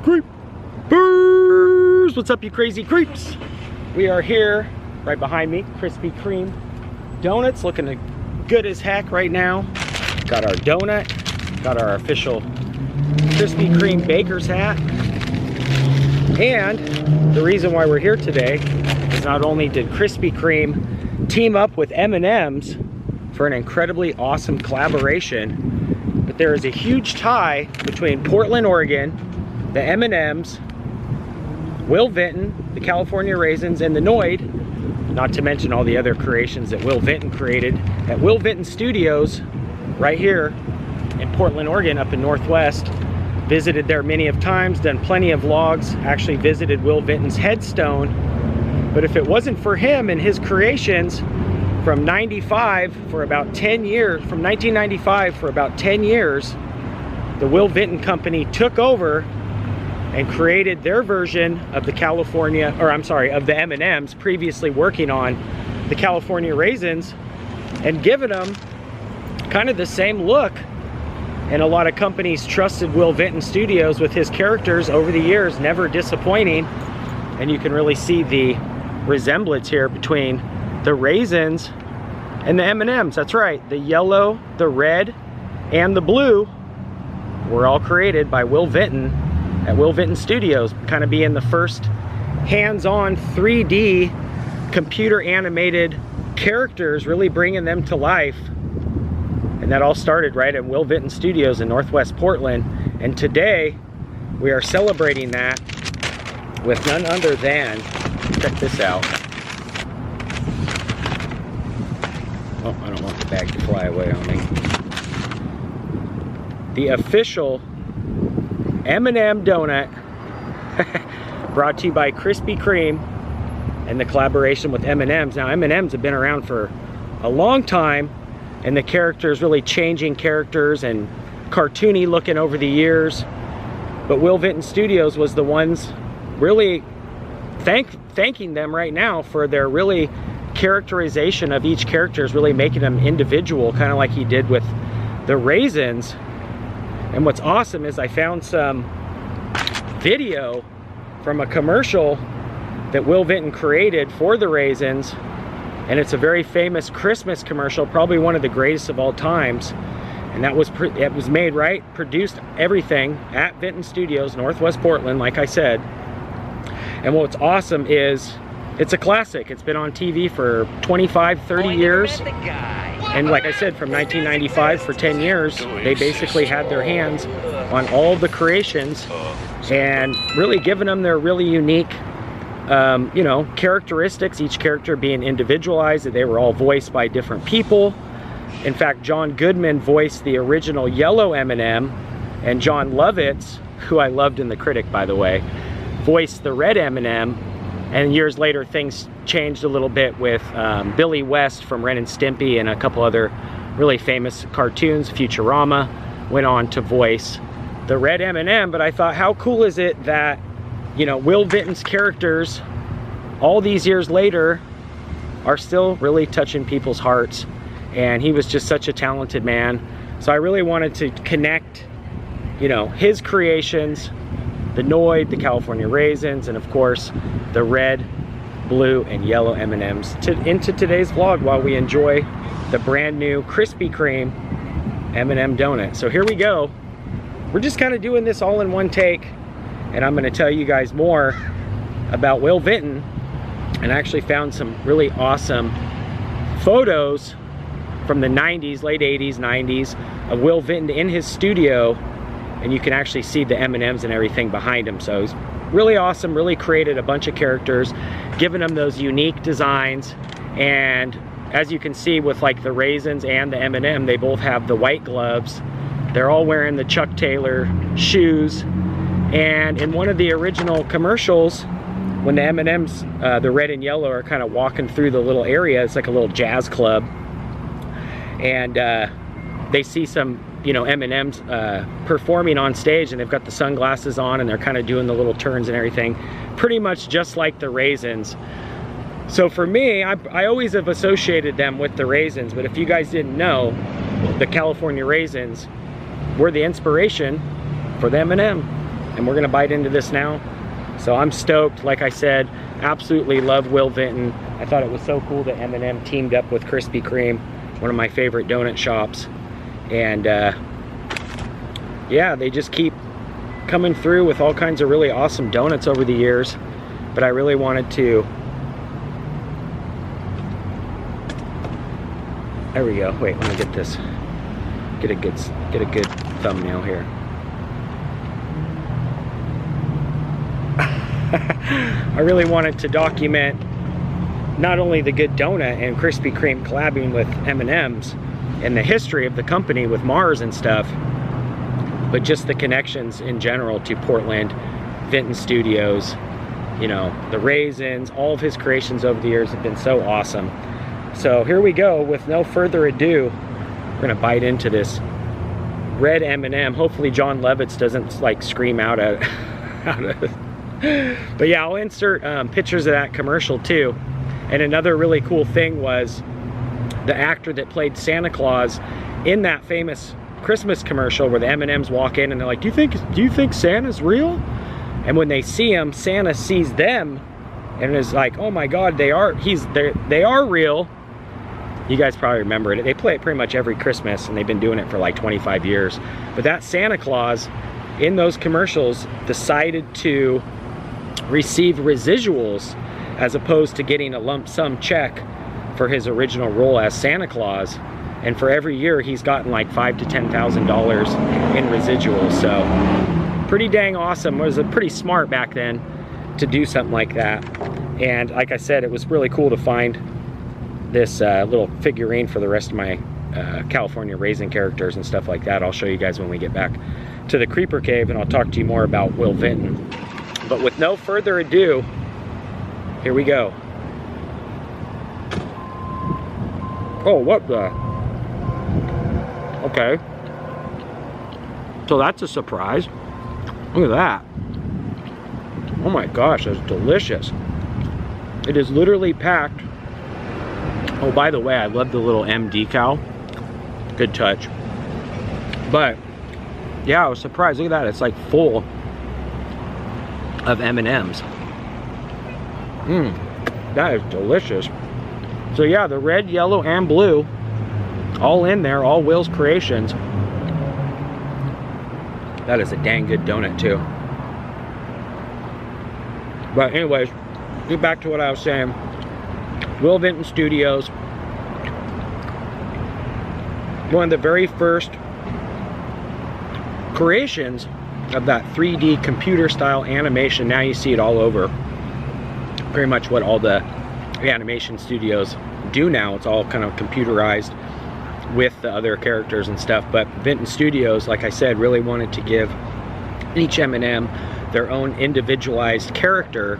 Creepers! What's up, you crazy creeps? We are here, right behind me, Krispy Kreme donuts, looking good as heck right now. Got our donut, got our official Krispy Kreme baker's hat. And the reason why we're here today is not only did Krispy Kreme team up with M&M's for an incredibly awesome collaboration, but there is a huge tie between Portland, Oregon, the M&M's, Will Vinton, the California Raisins, and the Noid, not to mention all the other creations that Will Vinton created at Will Vinton Studios right here in Portland, Oregon, up in Northwest. Visited there many of times, done plenty of vlogs, actually visited Will Vinton's headstone. But if it wasn't for him and his creations from 95 for about 10 years, from 1995 for about 10 years, the Will Vinton company took over and created their version of the California, or I'm sorry, of the M&M's, previously working on the California Raisins, and given them kind of the same look. And a lot of companies trusted Will Vinton Studios with his characters over the years, never disappointing. And you can really see the resemblance here between the Raisins and the M&M's. That's right, the yellow, the red, and the blue were all created by Will Vinton at Will Vinton Studios, kind of being the first hands-on 3D computer animated characters, really bringing them to life. And that all started right at Will Vinton Studios in Northwest Portland. And today we are celebrating that with none other than, check this out. Oh, I don't want the bag to fly away on me. The official M&M donut brought to you by Krispy Kreme and the collaboration with M&M's. Now M&M's have been around for a long time, and the characters really changing characters and cartoony looking over the years. But Will Vinton Studios was the ones really thanking them right now for their really characterization of each character, is really making them individual, kind of like he did with the Raisins. And what's awesome is I found some video from a commercial that Will Vinton created for the Raisins, and it's a very famous Christmas commercial, probably one of the greatest of all times. And that was it was made right, produced everything at Vinton Studios, Northwest Portland, like I said. And what's awesome is it's a classic. It's been on TV for 25, 30 years. And like I said, from 1995 for 10 years, they basically had their hands on all the creations and really giving them their really unique, you know, characteristics, each character being individualized, that they were all voiced by different people. In fact, John Goodman voiced the original yellow M&M, and John Lovitz, who I loved in The Critic, by the way, voiced the red M&M. And years later, things changed a little bit with Billy West from Ren and Stimpy and a couple other really famous cartoons. Futurama went on to voice the red M&M. But I thought, how cool is it that, you know, Will Vinton's characters, all these years later, are still really touching people's hearts. And he was just such a talented man. So I really wanted to connect, you know, his creations, the Noid, the California Raisins, and of course the red, blue, and yellow M&M's into today's vlog while we enjoy the brand new Krispy Kreme M&M donut. So here we go. We're just kind of doing this all in one take, and I'm going to tell you guys more about Will Vinton. And I actually found some really awesome photos from the 90s, late 80s, 90s of Will Vinton in his studio, and you can actually see the M&M's and everything behind him. So it's really awesome, really created a bunch of characters, giving them those unique designs. And as you can see with like the Raisins and the M&M, they both have the white gloves. They're all wearing the Chuck Taylor shoes. And in one of the original commercials, when the M&M's, the red and yellow, are kind of walking through the little area, it's like a little jazz club. And they see some, you know, M&M's performing on stage, and they've got the sunglasses on, and they're kind of doing the little turns and everything, pretty much just like the Raisins. So for me, I always have associated them with the Raisins, but if you guys didn't know, the California Raisins were the inspiration for the M&M. and we're gonna bite into this now. So I'm stoked. Like I said, absolutely love Will Vinton. I thought it was so cool that M&M teamed up with Krispy Kreme, one of my favorite donut shops. And yeah, they just keep coming through with all kinds of really awesome donuts over the years. But I really wanted to, there we go. Wait, let me get this, get a good thumbnail here. I really wanted to document not only the good donut and Krispy Kreme collabing with M&M's and the history of the company with Mars and stuff, but just the connections in general to Portland, Vinton Studios, you know, the Raisins, all of his creations over the years have been so awesome. So here we go. With no further ado, we're gonna bite into this red M&M. Hopefully John Lovitz doesn't like scream out at but yeah, I'll insert pictures of that commercial too. And another really cool thing was the actor that played Santa Claus in that famous Christmas commercial where the M&Ms walk in and they're like, do you think Santa's real? And when they see him, Santa sees them and is like, oh my God, they are real. You guys probably remember it. They play it pretty much every Christmas, and they've been doing it for like 25 years. But that Santa Claus in those commercials decided to receive residuals as opposed to getting a lump sum check for his original role as Santa Claus. And for every year, he's gotten like $5,000 to $10,000 in residuals. So pretty dang awesome. It was pretty smart back then to do something like that. And like I said, it was really cool to find this little figurine for the rest of my California Raisin characters and stuff like that. I'll show you guys when we get back to the Creeper Cave, and I'll talk to you more about Will Vinton. But with no further ado, here we go. Oh, what the? Okay. So that's a surprise. Look at that. Oh my gosh, that's delicious. It is literally packed. Oh, by the way, I love the little M decal. Good touch. But yeah, I was surprised. Look at that. It's like full of M&Ms. That is delicious. So yeah, the red, yellow, and blue, all in there, all Will's creations. That is a dang good donut too. But anyways, get back to what I was saying. Will Vinton Studios, one of the very first creations of that 3D computer style animation. Now you see it all over. Pretty much what all the animation studios do now. It's all kind of computerized with the other characters and stuff. But Vinton Studios, like I said, really wanted to give each M&M their own individualized character.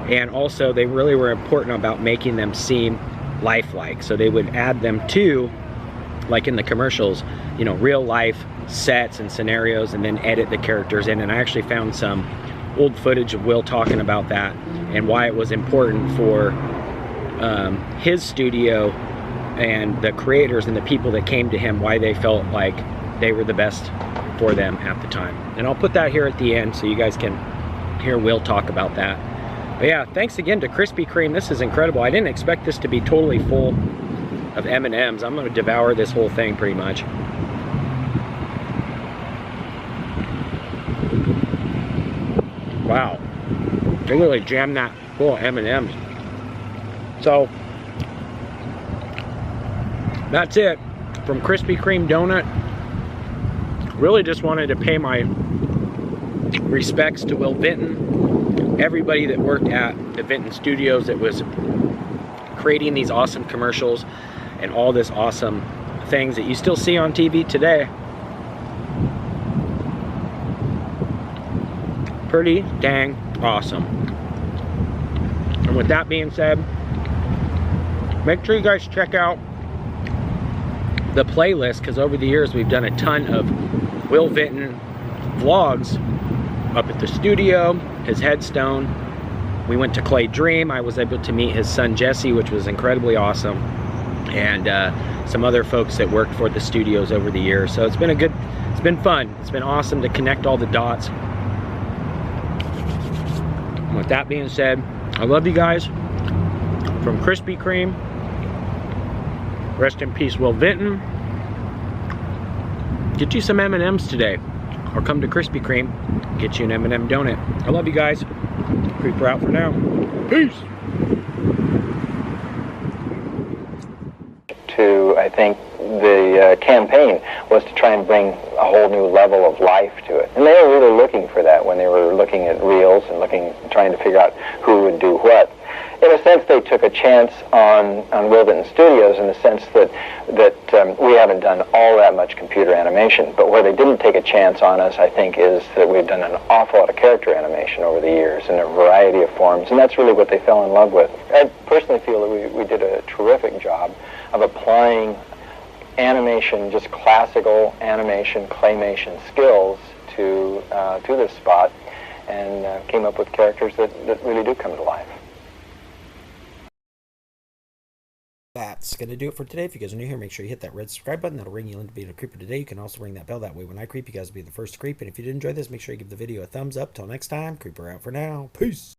And also they really were important about making them seem lifelike. So they would add them to, like in the commercials, you know, real life sets and scenarios, and then edit the characters in. And I actually found some old footage of Will talking about that and why it was important for his studio and the creators and the people that came to him, why they felt like they were the best for them at the time. And I'll put that here at the end so you guys can hear Will talk about that. But yeah, thanks again to Krispy Kreme. This is incredible. I didn't expect this to be totally full of M&Ms. I'm going to devour this whole thing pretty much. Wow. They really jammed that full of M&Ms. So, that's it from Krispy Kreme Donut. Really just wanted to pay my respects to Will Vinton, everybody that worked at the Vinton Studios that was creating these awesome commercials and all this awesome things that you still see on TV today. Pretty dang awesome. And with that being said, make sure you guys check out the playlist, because over the years we've done a ton of Will Vinton vlogs up at the studio, his headstone. We went to Clay Dream. I was able to meet his son Jesse, which was incredibly awesome, and some other folks that worked for the studios over the years. So it's been fun. It's been awesome to connect all the dots With that being said, I love you guys. From Krispy Kreme, rest in peace, Will Vinton. Get you some M&Ms today, or come to Krispy Kreme, get you an M&M donut. I love you guys. Creeper out for now. Peace. I think the campaign was to try and bring a whole new level of life to it. And they were really looking for that when they were looking at reels and trying to figure out who would do what. In a sense, they took a chance on Willvinton Studios in the sense that we haven't done all that much computer animation. But where they didn't take a chance on us, I think, is that we've done an awful lot of character animation over the years in a variety of forms, and that's really what they fell in love with. I personally feel that we did a terrific job of applying animation, just classical animation, claymation skills to this spot, and came up with characters that really do come to life. That's going to do it for today. If you guys are new here, make sure you hit that red subscribe button. That'll ring you in to be a creeper today. You can also ring that bell. That way when I creep, you guys will be the first to creep. And if you did enjoy this, make sure you give the video a thumbs up. Till next time, creeper out for now. Peace.